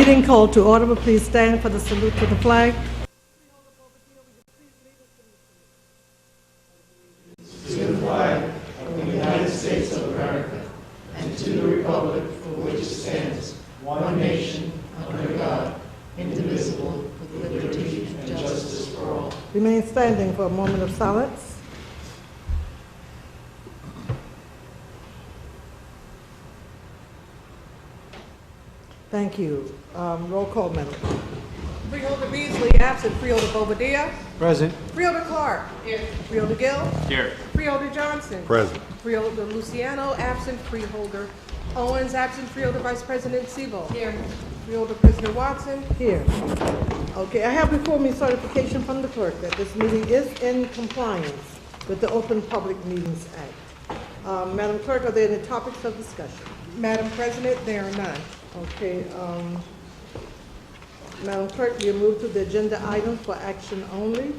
Meeting called to order. Please stand for the salute to the flag. To the flag of the United States of America and to the republic for which it stands, one nation, under God, indivisible, with liberty and justice for all. Remain standing for a moment of silence. Thank you. Roll call, Madam. Freeholder Beasley, absent. Freeholder Bobadilla. Present. Freeholder Clark. Here. Freeholder Gill. Here. Freeholder Johnson. Present. Freeholder Luciano, absent. Freeholder Owens, absent. Freeholder Vice President Siebel. Here. Freeholder Prisoner Watson. Here. Okay, I have before me certification from the clerk that this meeting is in compliance with the Open Public Meetings Act. Madam Clerk, are there any topics of discussion? Madam President, there are none. Okay, Madam Clerk, we move to the agenda items for action only.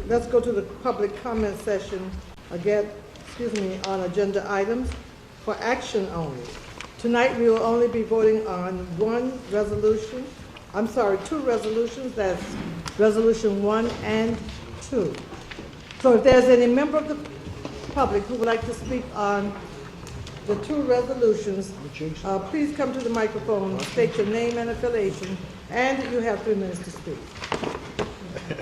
Let's go to the public comment session again, on agenda items for action only. Tonight, we will only be voting on two resolutions, that's Resolution 1 and 2. So if there's any member of the public who would like to speak on the two resolutions, please come to the microphone, state your name and affiliation, and you have 3 minutes to speak. You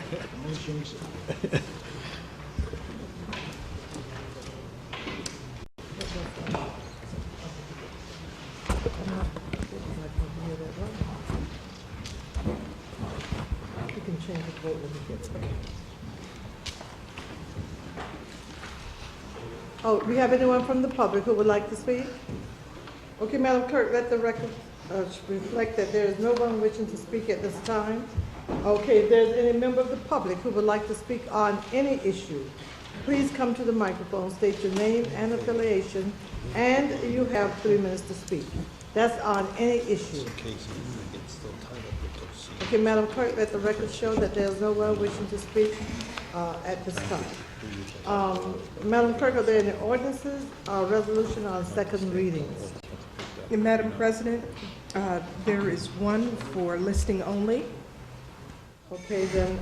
can change the vote when you get it. Oh, we have anyone from the public who would like to speak? Okay, Madam Clerk, let the record reflect that there is no one wishing to speak at this time. Okay, if there's any member of the public who would like to speak on any issue, please come to the microphone, state your name and affiliation, and you have 3 minutes to speak. That's on any issue. Okay, Madam Clerk, let the record show that there's no one wishing to speak at this time. Madam Clerk, are there any ordinances or resolution on second readings? Madam President, there is one for listing only. Okay, then,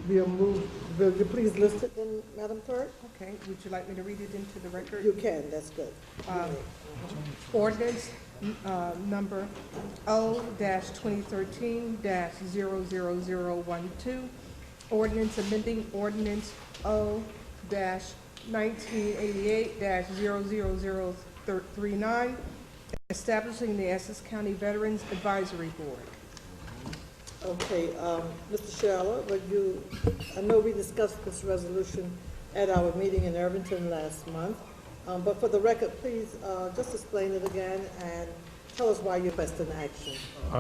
will you please list it then, Madam Clerk? Okay, would you like me to read it into the record? You can, that's good. Ordinance number O-2013-00012. Ordinance amending ordinance O-1988-00039, establishing the Essex County Veterans Advisory Board. Okay, Mr. Sherrill, I know we discussed this resolution at our meeting in Irvington last month, but for the record, please just explain it again and tell us why you're requesting action.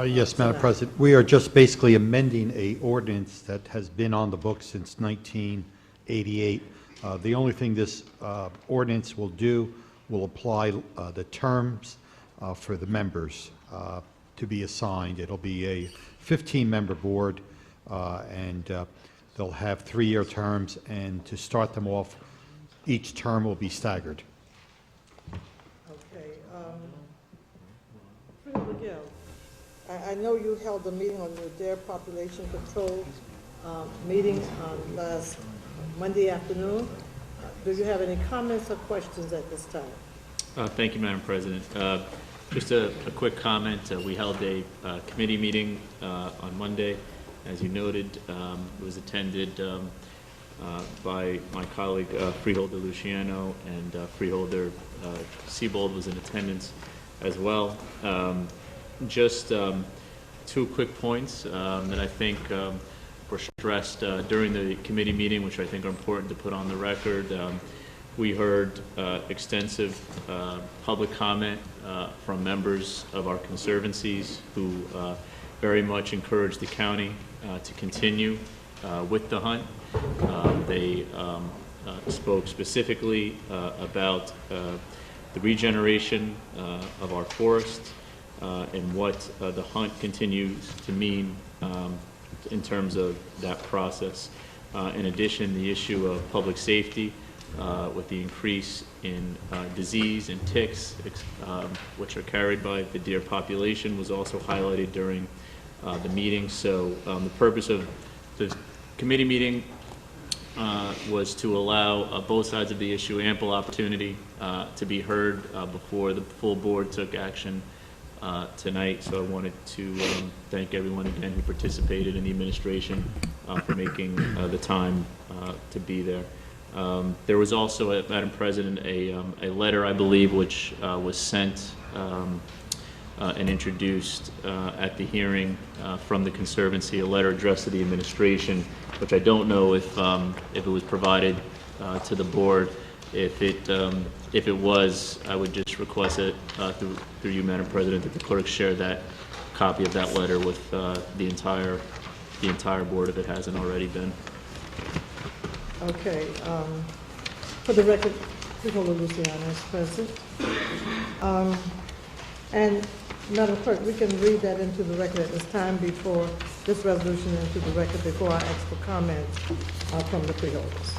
Yes, Madam President. We are just basically amending a ordinance that has been on the books since 1988. The only thing this ordinance will do will apply the terms for the members to be assigned. It'll be a 15-member board, and they'll have 3-year terms, and to start them off, each term will be staggered. Okay. Freeholder Gill, I know you held a meeting on your DARE population control meeting last Monday afternoon. Do you have any comments or questions at this time? Thank you, Madam President. Just a quick comment. We held a committee meeting on Monday. As you noted, it was attended by my colleague Freeholder Luciano, and Freeholder Siebold was in attendance as well. Just 2 quick points that I think were stressed during the committee meeting, which I think are important to put on the record. We heard extensive public comment from members of our conservancies who very much encouraged the county to continue with the hunt. They spoke specifically about the regeneration of our forest and what the hunt continues to mean in terms of that process. In addition, the issue of public safety with the increase in disease and ticks, which are carried by the deer population, was also highlighted during the meeting. So the purpose of the committee meeting was to allow both sides of the issue ample opportunity to be heard before the full board took action tonight. So I wanted to thank everyone again who participated in the administration for making the time to be there. There was also, Madam President, a letter, I believe, which was sent and introduced at the hearing from the Conservancy, a letter addressed to the administration, which I don't know if it was provided to the board. If it was, I would just request it through you, Madam President, that the clerk share that copy of that letter with the entire board if it hasn't already been. Okay, for the record, Freeholder Luciano is present. And Madam Clerk, we can read that into the record at this time before this resolution into the record before I ask for comments from the freeholders.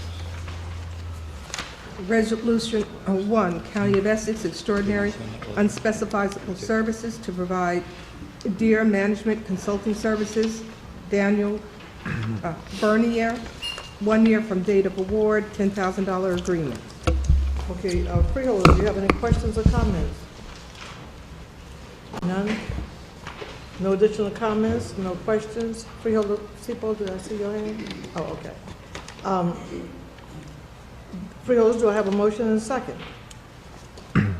Resolution 1, County of Essex Extraordinary Unspecifiable Services to provide deer management consulting services. Daniel Bernier, 1 year from date of award, $10,000 agreement. Okay, freeholders, do you have any questions or comments? None? No additional comments, no questions? Freeholder Sipo, did I see your hand? Oh, okay. Freeholders, do I have a motion and a second?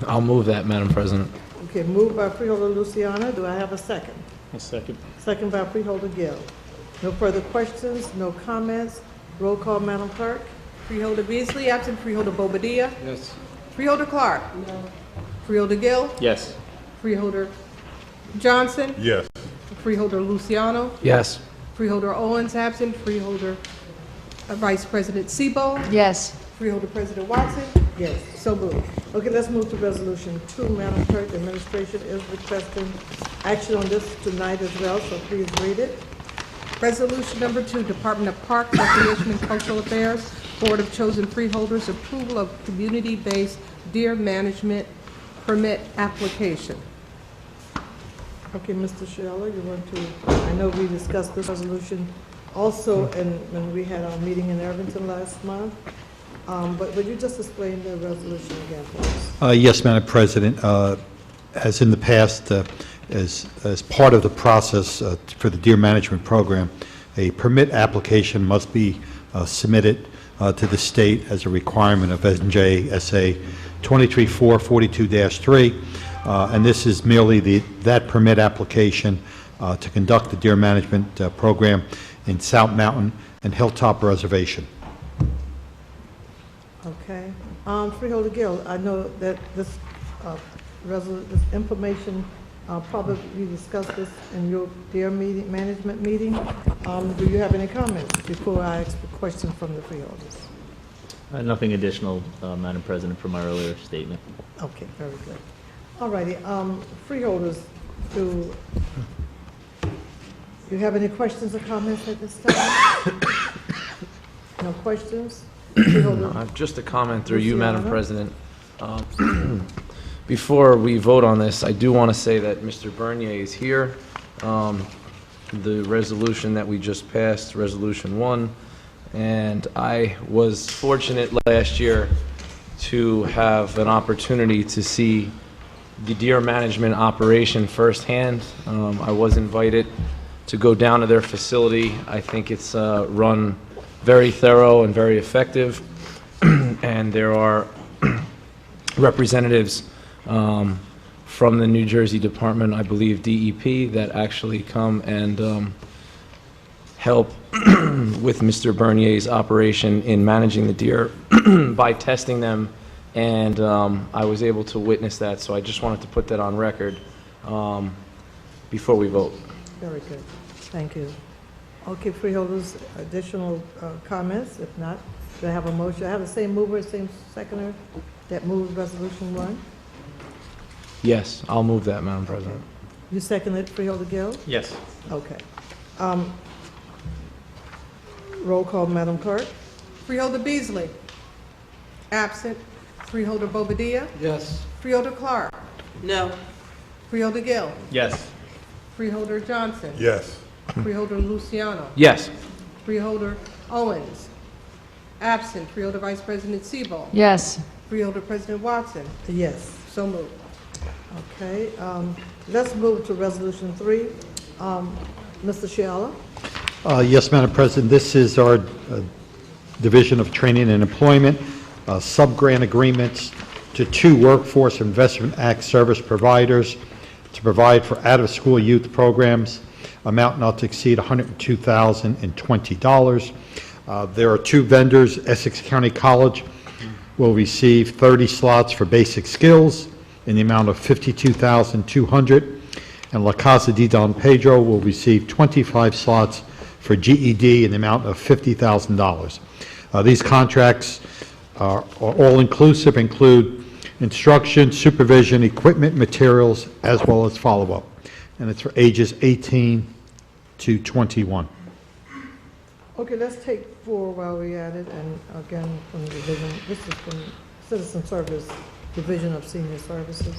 I'll move that, Madam President. Okay, moved by Freeholder Luciano, do I have a second? A second. Second by Freeholder Gill. No further questions, no comments. Roll call, Madam Clerk. Freeholder Beasley, absent. Freeholder Bobadilla. Yes. Freeholder Clark. No. Freeholder Gill. Yes. Freeholder Johnson. Yes. Freeholder Luciano. Yes. Freeholder Owens, absent. Freeholder Vice President Sebo. Yes. Freeholder President Watson. Yes, so moved. Okay, let's move to Resolution 2, Madam Clerk. The administration is requesting action on this tonight as well, so please read it. Resolution number 2, Department of Parks, Recreation, and Cultural Affairs, Board of Chosen Freeholders, approval of community-based deer management permit application. Okay, Mr. Sheila, you want to, I know we discussed this resolution also when we had our meeting in Irvington last month, but would you just explain the resolution again, please? Yes, Madam President. As in the past, as part of the process for the deer management program, a permit application must be submitted to the state as a requirement of NJSA 23442-3, and this is merely that permit application to conduct the deer management program in South Mountain and Hilltop Reservation. Okay. Freeholder Gill, I know that this this information, probably you discussed this in your deer management meeting. Do you have any comments before I ask the question from the freeholders? Nothing additional, Madam President, from my earlier statement. Okay, very good. All righty, freeholders, do you have any questions or comments at this time? No questions? Freeholder Just a comment through you, Madam Luciano. President. Before we vote on this, I do want to say that Mr. Bernier is here. The resolution that we just passed, Resolution 1, and I was fortunate last year to have an opportunity to see the deer management operation firsthand. I was invited to go down to their facility. I think it's run very thorough and very effective, and there are representatives from the New Jersey Department, I believe DEP, that actually come and help with Mr. Bernier's operation in managing the deer by testing them, and I was able to witness that, so I just wanted to put that on record before we vote. Very good, thank you. Okay, freeholders, additional comments? If not, do I have a motion? I have the same mover, same seconder that moved Resolution 1. Yes, I'll move that, Madam President. You seconded Freeholder Gill? Yes. Okay. Roll call, Madam Clerk. Freeholder Beasley, Absent. Freeholder Bobadilla. Yes. Freeholder Clark. No. Freeholder Gill. Yes. Freeholder Johnson. Yes. Freeholder Luciano. Yes. Freeholder Owens. Absent. Freeholder Vice President Sebel. Yes. Freeholder President Watson. Yes. So moved. Okay, let's move to Resolution 3. Mr. Shiala? Yes, Madam President, this is our Division of Training and Employment, sub-grant agreements to 2 Workforce Investment Act service providers to provide for out-of-school youth programs, amount not to exceed $102,020. There are 2 vendors. Essex County College will receive 30 slots for basic skills in the amount of $52,200, and La Casa de Don Pedro will receive 25 slots for GED in the amount of $50,000. These contracts are all-inclusive, include instruction, supervision, equipment, materials, as well as follow-up, and it's for ages 18 to 21. Okay, let's take 4 while we're at it, and again, from the division, this is from Citizen Service Division of Senior Services.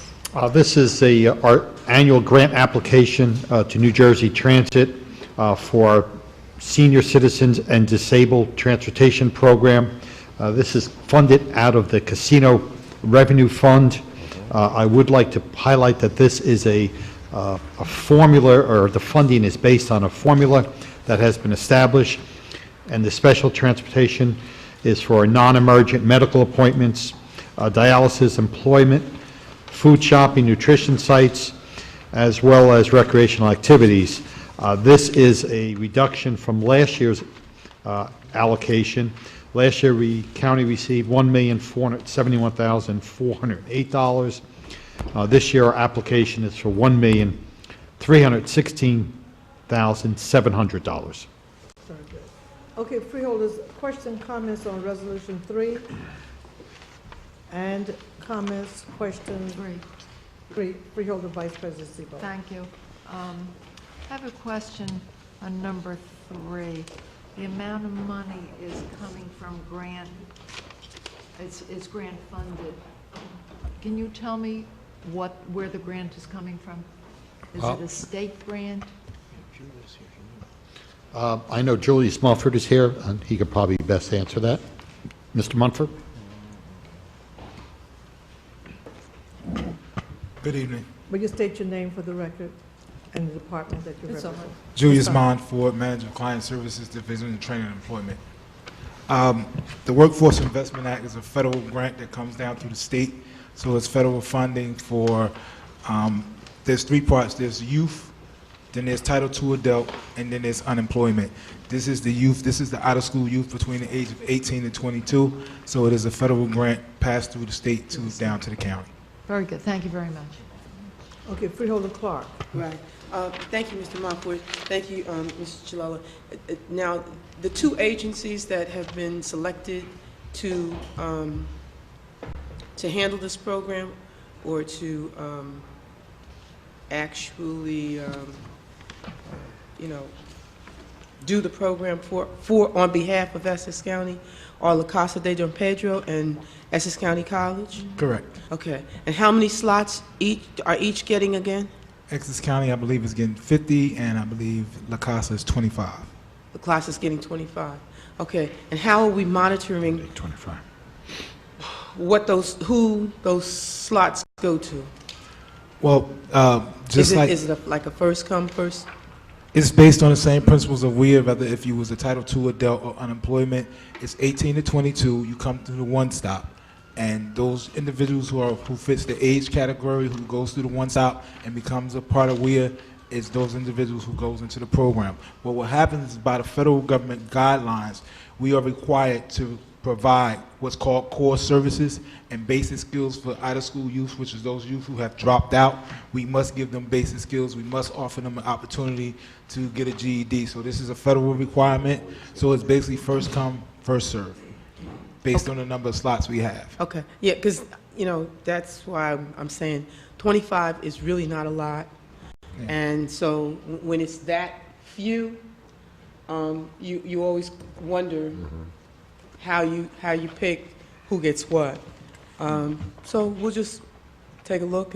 This is our annual grant application to New Jersey Transit for senior citizens and disabled transportation program. This is funded out of the Casino Revenue Fund. I would like to highlight that this is a formula, or the funding is based on a formula that has been established, and the special transportation is for non-emergent medical appointments, dialysis, employment, food shopping, nutrition sites, as well as recreational activities. This is a reduction from last year's allocation. Last year, county received $1,471,408. This year, our application is for $1,316,700. Very good. Okay, freeholders, question, comments on Resolution 3? And comments, questions? Freeholder Vice President Sebel. Thank you. I have a question on number 3. The amount of money is coming from grant, it's grant funded. Can you tell me where the grant is coming from? Is it a state grant? I know Julius Mumford is here, and he could probably best answer that. Mr. Mumford? Good evening. Will you state your name for the record and the department that you It's all represent? Julius That's fine. Monford, Manager of Client Services Division of Training and Employment. The Workforce Investment Act is a federal grant that comes down through the state. So it's federal funding for, there's 3 parts. There's youth, then there's Title II adult, and then there's unemployment. This is the youth, this is the out-of-school youth between the age of 18 and 22. So it is a federal grant passed through the state down to the county. Very good, thank you very much. Okay, Freeholder Clark. Right. Thank you, Mr. Montfort. Thank you, Mr. Chilella. Now, the 2 agencies that have been selected to handle this program, or to actually, do the program on behalf of Essex County, are La Casa de Don Pedro and Essex County College? Correct. Okay. And how many slots are each getting again? Essex County, I believe, is getting 50, and I believe La Casa is 25. The class is getting 25. Okay. And how are we monitoring 25. who those slots go to? Well, just like... Is it like a first come, first? It's based on the same principles of WEA, whether if you was a Title II adult or unemployment. It's 18 to 22, you come through the one-stop. And those individuals who fits the age category, who goes through the one-stop and becomes a part of WEA, is those individuals who goes into the program. Well, what happens is by the federal government guidelines, we are required to provide what's called core services and basic skills for out-of-school youth, which is those youth who have dropped out. We must give them basic skills. We must offer them an opportunity to get a GED. So this is a federal requirement. So it's basically first come, first serve, based on the number of slots we have. Okay. Yeah, because, that's why I'm saying 25 is really not a lot. Yeah. And so when it's that few, you always wonder how you pick who gets what. So we'll just take a look,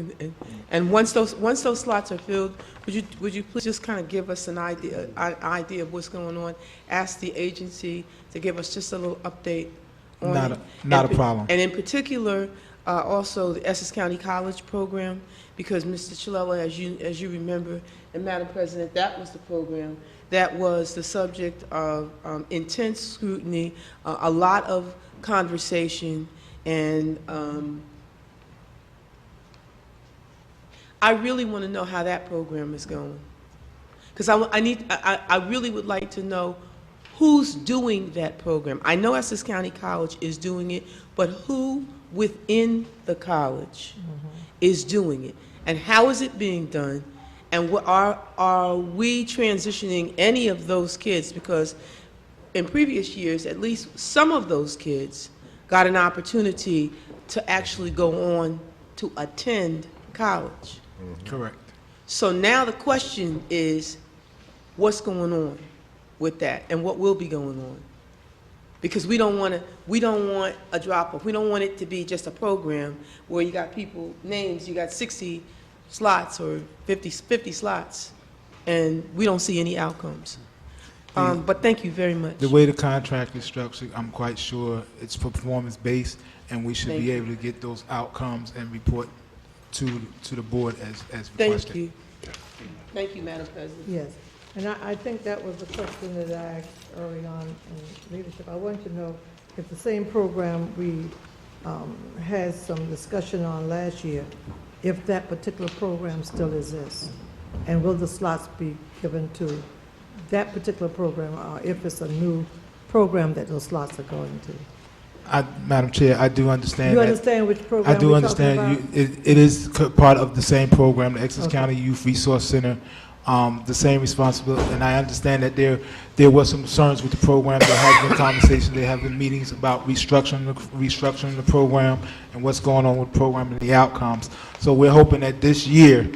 and once those slots are filled, would you please just kind of give us an idea of what's going on? Ask the agency to give us just a little update on it. Not a problem. And in particular, also the Essex County College program, because Mr. Chilella, as you remember, and Madam President, that was the program that was the subject of intense scrutiny, a lot of conversation, and I really want to know how that program is going, because I really would like to know who's doing that program. I know Essex County College is doing it, but who within the college is doing it, and how is it being done, and are we transitioning any of those kids? Because in previous years, at least some of those kids got an opportunity to actually go on to attend college. Correct. So now the question is, what's going on with that, and what will be going on? Because we don't want a drop-off. We don't want it to be just a program where you got people, names, you got 60 slots or 50 slots, and we don't see any outcomes. But thank you very much. The way the contract is structured, I'm quite sure it's performance-based, and we should be able to get those outcomes and report to the board as requested. Thank you. Thank you, Madam President. Yes, and I think that was the question that I asked early on in leadership. I wanted to know if the same program we had some discussion on last year, if that particular program still exists, and will the slots be given to that particular program, or if it's a new program that those slots are going to? Madam Chair, I do understand. You that. understand which program I do we're talking understand. about? It is part of the same program, the Essex Okay. County Youth Resource Center, the same responsibility. And I understand that there were some concerns with the program. There have been conversations. There have been meetings about restructuring the program and what's going on with the program and the outcomes. So we're hoping that this year,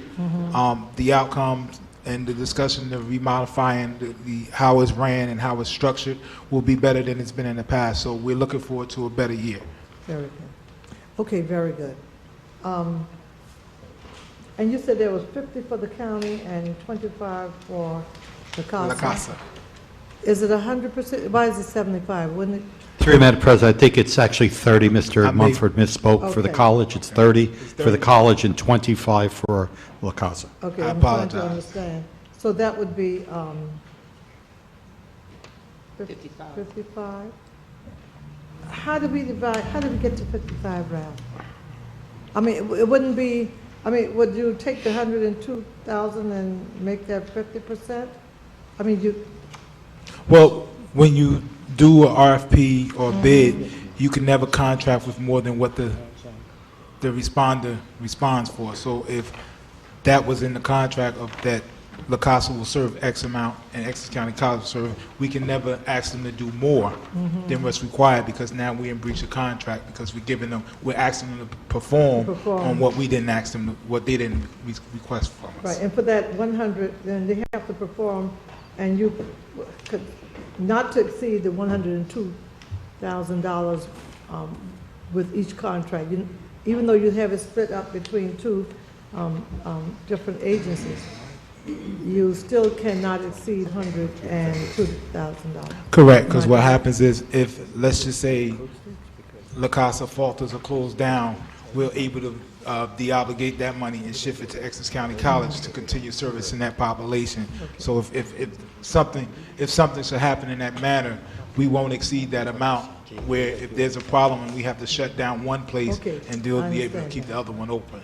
the outcomes and the discussion of remodifying the how it's ran and how it's structured will be better than it's been in the past. So we're looking forward to a better year. Very good. Okay, very good. And you said there was 50 for the county and 25 for the CASA? La Casa. Is it 100%? Why is it 75? Wouldn't it? Through you, Madam President, I think it's actually 30. I Mr. may- Mumford misspoke. For the Okay. college, it's 30 for the college and 25 for La Casa. Okay, I I'm trying to apologize. understand. So that would be 55. 55? How do we get to 55, Ralph? I mean, it wouldn't be, I mean, would you take the 102,000 and make that 50%? I mean, Well, when you do a RFP or bid, you can never contract with more than what the responder responds for. So if that was in the contract of that La Casa will serve X amount and Essex County College will serve, we can never ask them to do more than what's required, because now we're in breach of contract, because we're asking them to perform on what we didn't ask them, what they didn't request from us. right, and for that 100, then they have to perform, and you could, not to exceed the $102,000 with each contract. Even though you have it split up between two different agencies, you still cannot exceed $102,000. Correct, because what happens is, if, let's just say, La Casa falters or closed down, we're able to de-obligate that money and shift it to Essex County College to continue servicing that population. So if something should happen in that manner, we won't exceed that amount, where if there's a problem and we have to shut down one place, Okay, and they'll I be able to understand keep the other one open.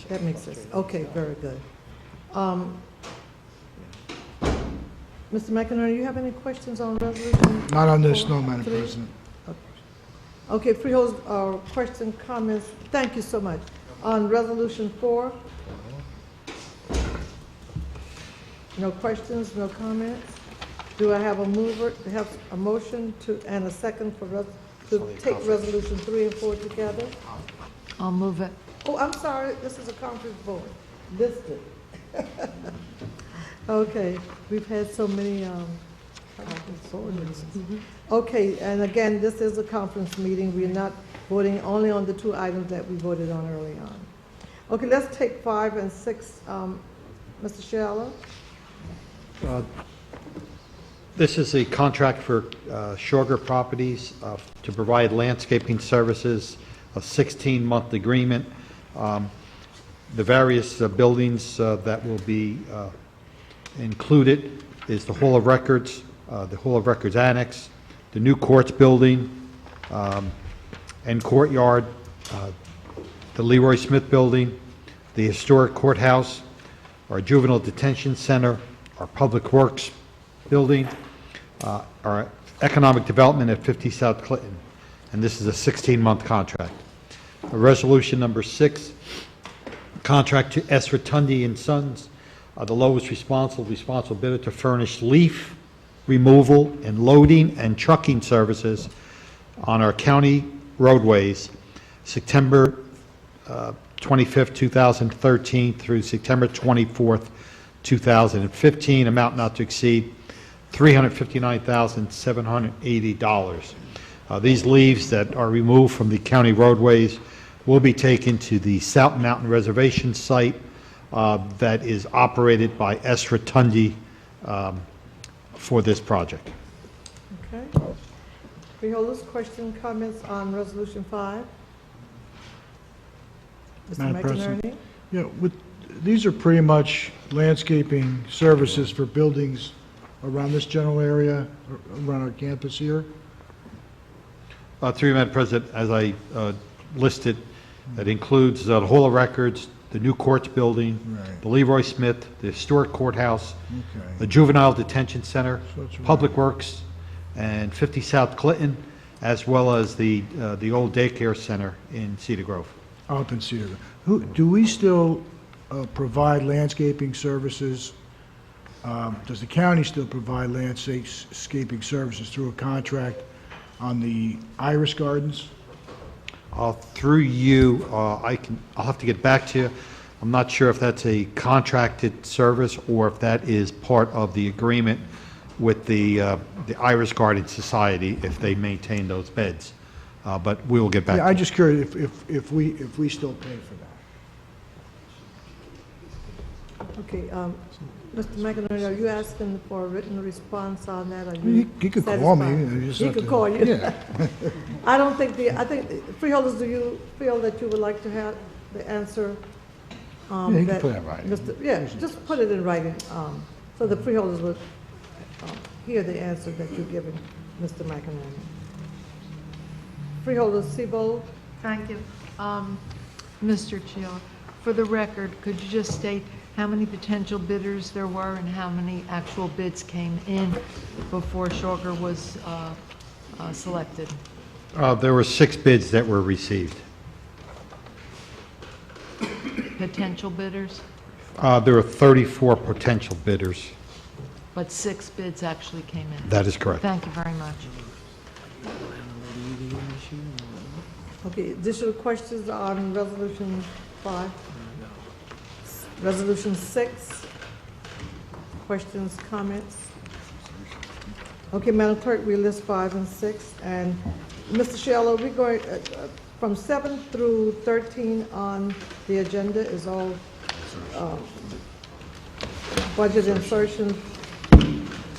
That makes sense. Okay, very good. Mr. McInerney, you have any questions on resolution? Not on this, 4, no, Madam 3? President. Okay, Freeholder, question, comments? Thank you so much. On resolution 4? No questions, no comments? Do I have a mover, have a motion to, and a second for, to take resolution 3 and 4 together? I'll move it. Oh, I'm sorry, this is a conference board, listed. Okay, we've had so many, conference board meetings. Okay, and again, this is a conference meeting, we're not voting only on the two items that we voted on early on. Okay, let's take 5 and 6. Mr. Shallow? This is a contract for Sugar Properties to provide landscaping services, a 16-month agreement. The various buildings that will be included is the Hall of Records, the Hall of Records Annex, the new courts building and courtyard, the Leroy Smith Building, the historic courthouse, our juvenile detention center, our public works building, our economic development at 50 South Clinton. And this is a 16-month contract. Resolution number 6, contract to S. Rotundi and Sons, the lowest responsible bidder to furnish leaf removal and loading and trucking services on our county roadways, September 25th, 2013 through September 24th, 2015, amount not to exceed $359,780. These leaves that are removed from the county roadways will be taken to the South Mountain Reservation site that is operated by S. Rotundi for this project. Okay. Freeholders, questions, comments on Resolution 5? Mr. Madam President. McInerney? Yeah, these are pretty much landscaping services for buildings around this general area, around our campus here. Through you, Madam President, as I listed, that includes the Hall of Records, the new courts building, Right. the Leroy Smith, the historic courthouse, Okay. the juvenile detention center, So it's Public Works, and 50 South Clinton, as well as the old daycare center in Cedar Grove. Up in Cedar. Do we still provide landscaping services? Does the county still provide landscaping services through a contract on the iris gardens? Through you, I'll have to get back to you. I'm not sure if that's a contracted service or if that is part of the agreement with the Iris Garden Society if they maintain those beds. But we will get back to Yeah, you. I'm just curious if we still pay for that. Okay, Mr. McInerney, are you asking for a written response on that? Are He could call me. satisfied? You just He have could to- call you. Yeah. I don't think I think, Freeholders, do you feel that you would like to have the answer? Yeah, you can that put it in writing. Yeah, just put it in writing, so the freeholders would hear the answer that you're giving, Mr. McInerney. Freeholders, Sebo? Thank you. Mr. Chair, for the record, could you just state how many potential bidders there were and how many actual bids came in before Sugar was selected? There were 6 bids that were received. Potential bidders, There were 34 potential bidders. but 6 bids actually came in. That is correct. Thank you very much. Okay, additional questions on Resolution 5? Resolution 6? Questions, comments? Okay, Madam Clerk, we list 5 and 6, and Mr. Shallow, we're going, from 7 through 13 on the agenda is all budget insertions.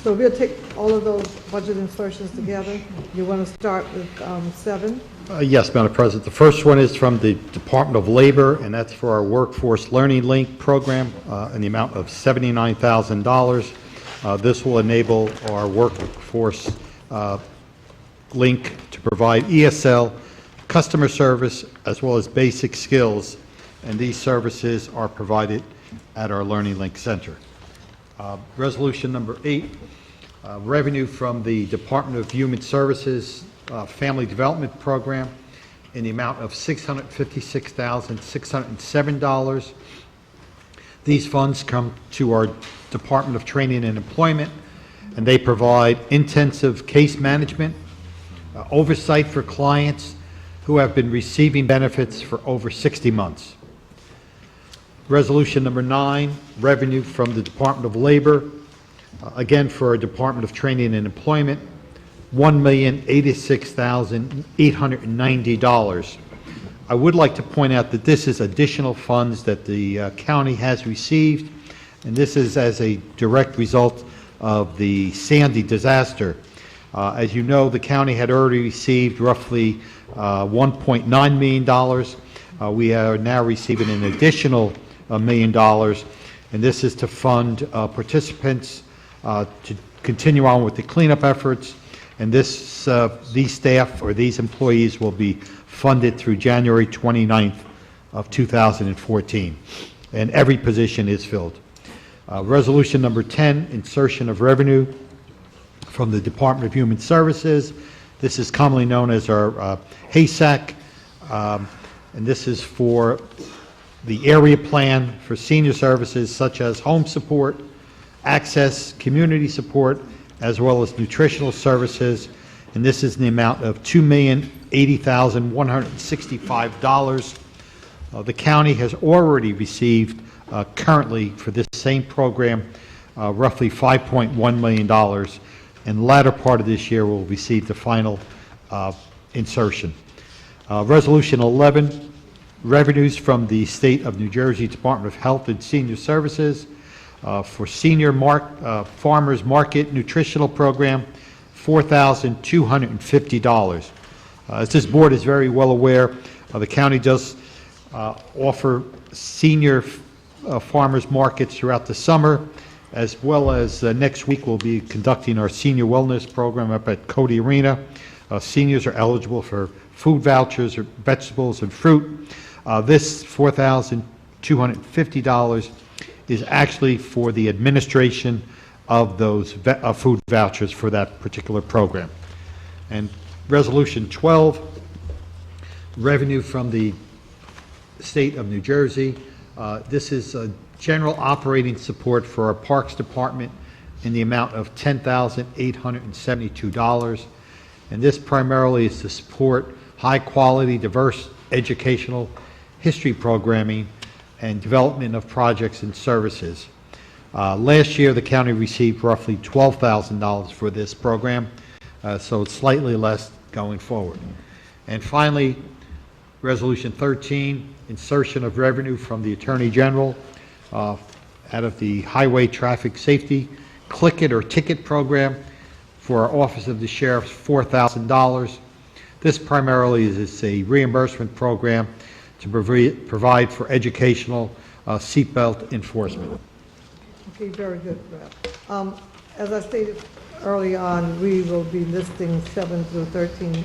So we'll take all of those budget insertions together. You want to start with 7? Yes, Madam President. The first one is from the Department of Labor, and that's for our Workforce Learning Link program in the amount of $79,000. This will enable our workforce link to provide ESL, customer service, as well as basic skills, and these services are provided at our Learning Link Center. Resolution number 8, revenue from the Department of Human Services Family Development Program in the amount of $656,607. These funds come to our Department of Training and Employment, and they provide intensive case management, oversight for clients who have been receiving benefits for over 60 months. Resolution number 9, revenue from the Department of Labor, again for our Department of Training and Employment, $1,086,890. I would like to point out that this is additional funds that the county has received, and this is as a direct result of the Sandy disaster. As you know, the county had already received roughly $1.9 million. We are now receiving an additional $1 million, and this is to fund participants to continue on with the cleanup efforts, and these staff or these employees will be funded through January 29th of 2014, and every position is filled. Resolution number 10, insertion of revenue from the Department of Human Services. This is commonly known as our HASAC, and this is for the area plan for senior services such as home support, access, community support, as well as nutritional services, and this is in the amount of $2,080,165. The county has already received currently for this same program roughly $5.1 million, and the latter part of this year will receive the final insertion. Resolution 11, revenues from the State of New Jersey Department of Health and Senior Services for Senior Farmers Market Nutritional Program, $4,250. As this board is very well aware, the county does offer senior farmers markets throughout the summer, as well as next week we'll be conducting our senior wellness program up at Cody Arena. Seniors are eligible for food vouchers or vegetables and fruit. This $4,250 is actually for the administration of those food vouchers for that particular program. And Resolution 12, revenue from the State of New Jersey. This is general operating support for our Parks Department in the amount of $10,872. And this primarily is to support high-quality, diverse educational history programming and development of projects and services. Last year, the county received roughly $12,000 for this program, so it's slightly less going forward. And finally, Resolution 13, insertion of revenue from the Attorney General out of the Highway Traffic Safety Click It or Ticket Program for our Office of the Sheriff, $4,000. This primarily is a reimbursement program to provide for educational seatbelt enforcement. Okay, very good, Rep. As I stated early on, we will be listing 7 through 13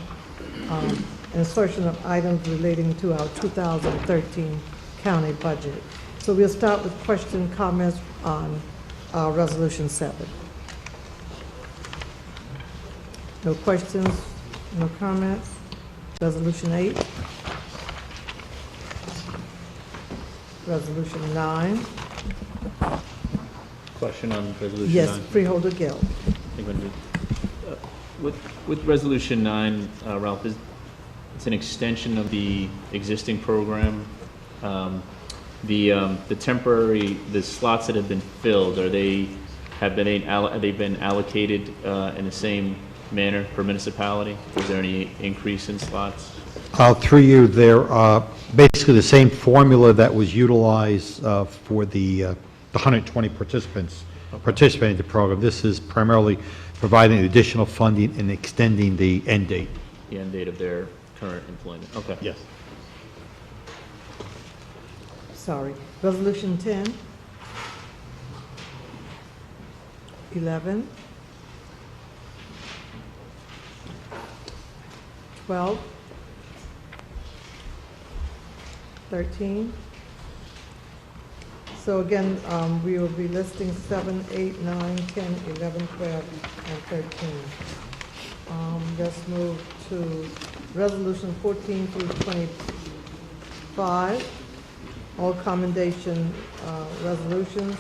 insertion of items relating to our 2013 county budget. So we'll start with question, comments on Resolution 7. No questions, no comments. Resolution 8. Resolution 9. Question on Resolution 9? Yes, Freeholder Gill. With Resolution 9, Ralph, it's an extension of the existing program. The slots that have been filled, have they been allocated in the same manner per municipality? Is there any increase in slots? Through you, they're basically the same formula that was utilized for the 120 participants participating in the program. This is primarily providing additional funding and extending the end date. The end date of their current employment. Okay. Yes. Sorry. Resolution 10. 11. 12. 13. So again, we will be listing 7, 8, 9, 10, 11, 12, and 13. Let's move to Resolution 14 through 25. All commendation resolutions.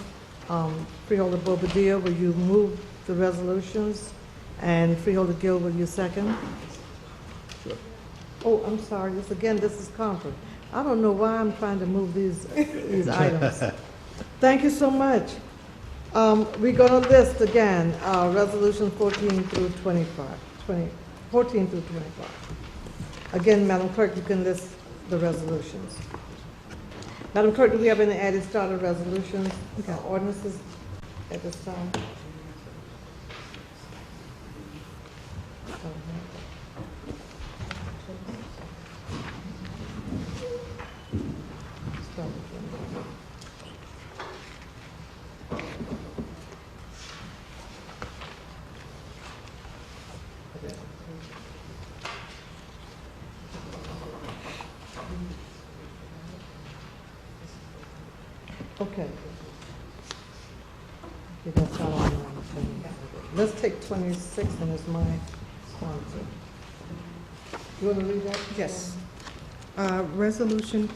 Freeholder Bobadilla, will you move the resolutions? And Freeholder Gill, will you second? Sure. Oh, I'm sorry. This is conference. I don't know why I'm trying to move these items. Thank you so much. We're going to list again Resolution 14 through 25. 14 through 25. Again, Madam Clerk, you can list the resolutions. Madam Clerk, do we have any added starter resolutions, ordinances at this time? Okay. Okay, that's all on mine. Let's take 26 and it's my sponsor. You want to read that? Yes. Resolution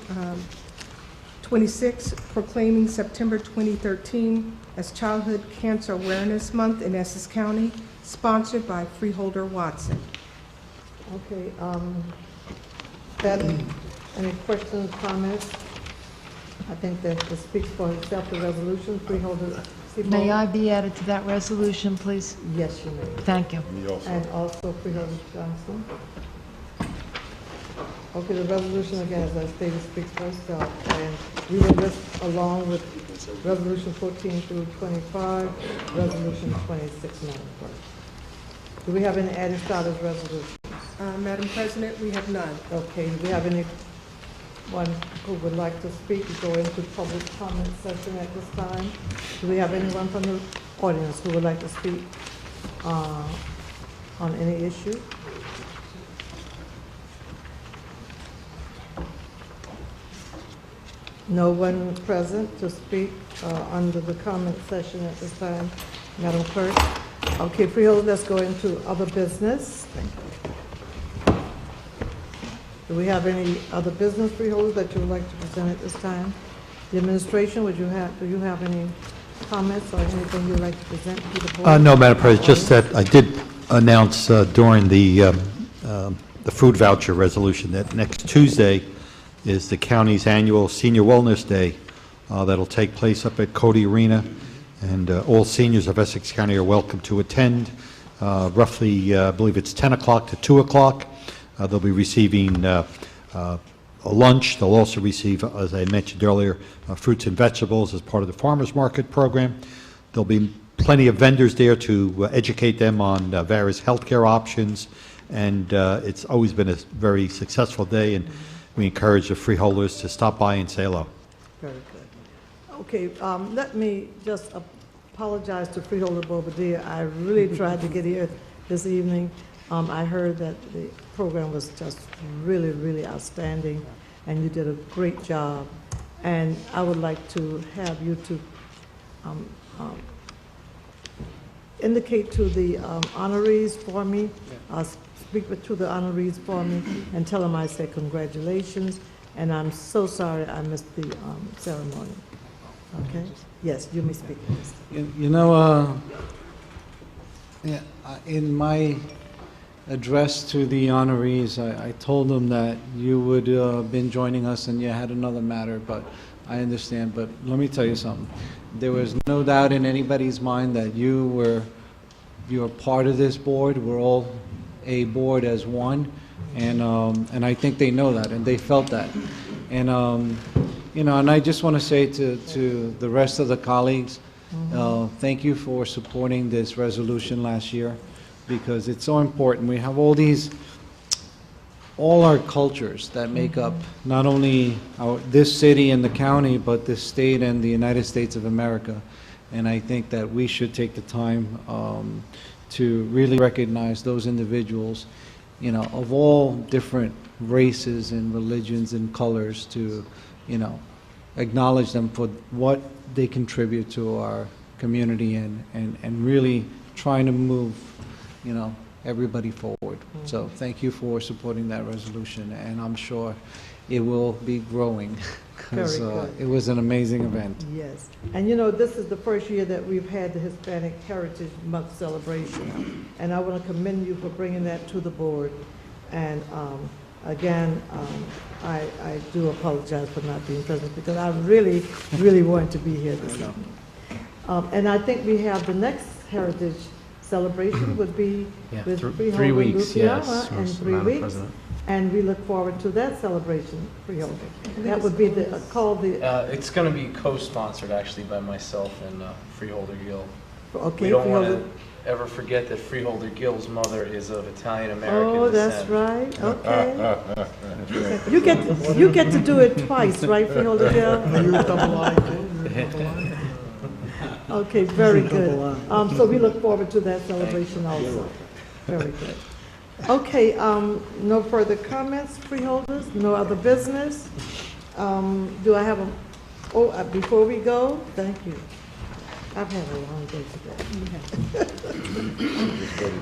26, proclaiming September 2013 as Childhood Cancer Awareness Month in Essex County, sponsored by Freeholder Watson. Okay, that, any questions, comments? I think that it speaks for itself, the resolution. Freeholder Seabold? May I be added to that resolution, please? Yes, you may. Thank you. And also Freeholder Johnson. Okay, the resolution, again, as I stated, speaks for itself. And we will list along with Resolution 14 through 25, Resolution 26, Madam Clerk. Do we have any added status resolutions? Madam President, we have none. Okay, do we have anyone who would like to speak, to go into public comment session at this time? Do we have anyone from the audience who would like to speak on any issue? No one present to speak under the comment session at this time, Madam Clerk. Okay, Freeholder, let's go into other business. Do we have any other business, Freeholder, that you would like to present at this time? The administration, do you have any comments or anything you'd like to present to the board? No, Madam President, just that I did announce during the food voucher resolution that next Tuesday is the county's annual Senior Wellness Day that'll take place up at Cody Arena, and all seniors of Essex County are welcome to attend. Roughly, I believe it's 10 o'clock to 2 o'clock. They'll be receiving a lunch. They'll also receive, as I mentioned earlier, fruits and vegetables as part of the farmers market program. There'll be plenty of vendors there to educate them on various healthcare options, and it's always been a very successful day, and we encourage the freeholders to stop by and say hello. Very good. Okay, let me just apologize to Freeholder Bobadilla. I really tried to get here this evening. I heard that the program was just really, really outstanding, and you did a great job. And I would like to have you to indicate to the honorees for me, speak to the honorees for me, and tell them I say congratulations, and I'm so sorry I missed the ceremony. Okay? Yes, you may speak. You know, in my address to the honorees, I told them that you would have been joining us and you had another matter, but I understand. But let me tell you something. There was no doubt in anybody's mind that you're part of this board. We're all a board as one, and I think they know that and they felt that. And you know, and I just want to say to the rest of the colleagues, thank you for supporting this resolution last year, because it's so important. We have all our cultures that make up not only this city and the county, but this state and the United States of America. And I think that we should take the time to really recognize those individuals, you know, of all different races and religions and colors, to, you know, acknowledge them for what they contribute to our community, and really trying to move, you know, everybody forward. So thank you for supporting that resolution, and I'm sure it will be growing, because it was an amazing event. Yes. And you know, this is the first year that we've had the Hispanic Heritage Month celebration, and I want to commend you for bringing that to the board. And again, I do apologize for not being present, because I really, really wanted to be here this evening. And I think we have the next Heritage celebration would be Yeah, with 3 Freeholder weeks, yes, Luciana in Mr. 3 Madam weeks. President. And we look forward to that celebration, Freeholder. That would be called the, It's going to be co-sponsored, actually, by myself and Freeholder Gill. okay, We don't want Freeholder. to ever forget that Freeholder Gill's mother is of Italian-American Oh, descent. that's right, okay. You get to do it twice, right, Freeholder Gill? Okay, very good. So we look forward to that celebration also. Very good. Okay, no further comments, freeholders, no other business? Do I have before we go, thank you. I've had a long day today.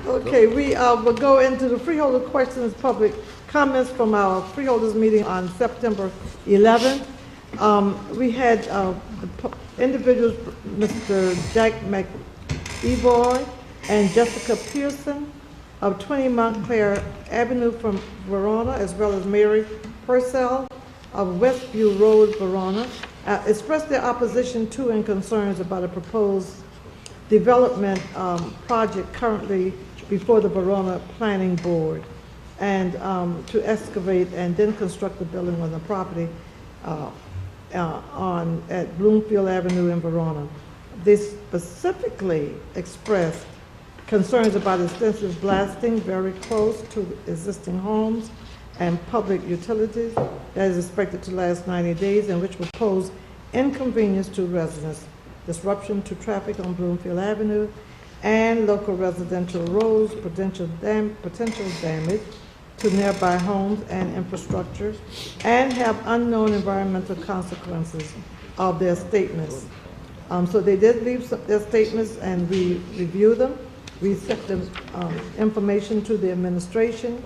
Okay, we will go into the freeholder questions, public comments from our freeholders meeting on September 11th. We had individuals, Mr. Jack McEvoy and Jessica Pearson of 20 Montclair Avenue from Verona, as well as Mary Purcell of Westview Road, Verona, expressed their opposition to and concerns about a proposed development project currently before the Verona Planning Board, and to excavate and then construct the building on the property at Bloomfield Avenue in Verona. They specifically expressed concerns about extensive blasting very close to existing homes and public utilities that is expected to last 90 days and which will pose inconvenience to residents, disruption to traffic on Bloomfield Avenue and local residential roads, potential damage to nearby homes and infrastructure, and have unknown environmental consequences of their statements. So they did leave their statements and we reviewed them. We sent them information to the administration.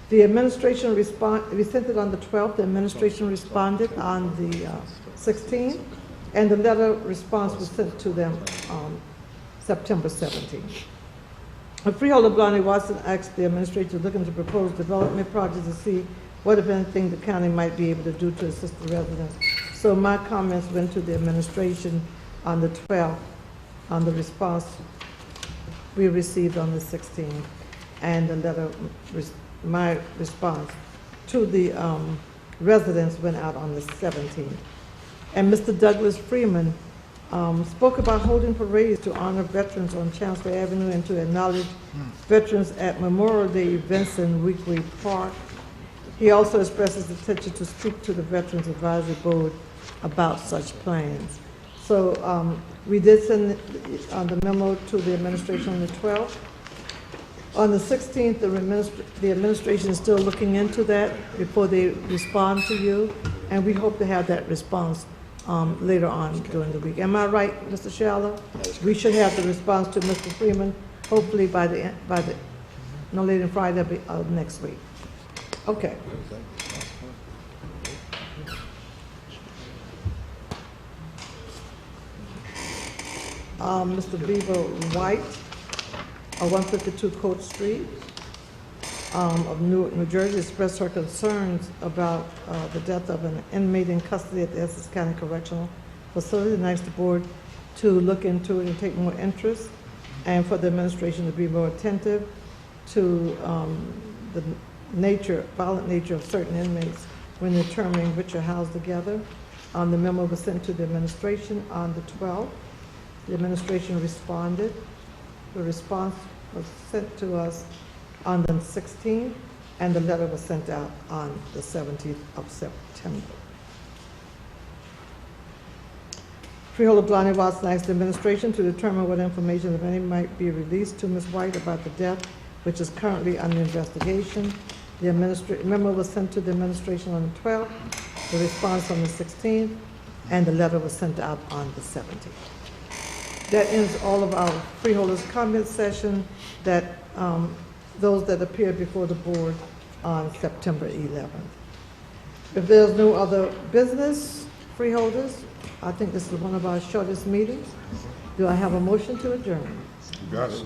The administration we sent it on the 12th. The administration responded on the 16th, and the letter response was sent to them September 17th. Freeholder Blondie Watson asked the administrator to look into proposed development projects to see what, if anything, the county might be able to do to assist the residents. So my comments went to the administration on the 12th on the response we received on the 16th, and the letter, my response to the residents went out on the 17th. And Mr. Douglas Freeman spoke about holding parades to honor veterans on Chancellor Avenue and to acknowledge veterans at Memorial Day events in Weekley Park. He also expresses intention to speak to the Veterans Advisory Board about such plans. So we did send the memo to the administration on the 12th. On the 16th, the administration is still looking into that before they respond to you, and we hope to have that response later on during the week. Am I right, Mr. Schaller? We should have the response to Mr. Freeman hopefully by the no later than Friday of next week. Okay. Mr. Beaver White of 152 Court Street of Newark, New Jersey, expressed her concerns about the death of an inmate in custody at the Essex County Correctional Facility, and asked the board to look into it and take more interest, and for the administration to be more attentive to the violent nature of certain inmates when determining which are housed together. The memo was sent to the administration on the 12th. The administration responded. The response was sent to us on the 16th, and the letter was sent out on the 17th of September. Freeholder Blondie Watson asked the administration to determine what information, if any, might be released to Ms. White about the death, which is currently under investigation. The memo was sent to the administration on the 12th, the response on the 16th, and the letter was sent out on the 17th. That ends all of our freeholders' comment session, that those that appeared before the board on September 11th. If there's no other business, freeholders, I think this is one of our shortest meetings. Do I have a motion to adjourn? You got it.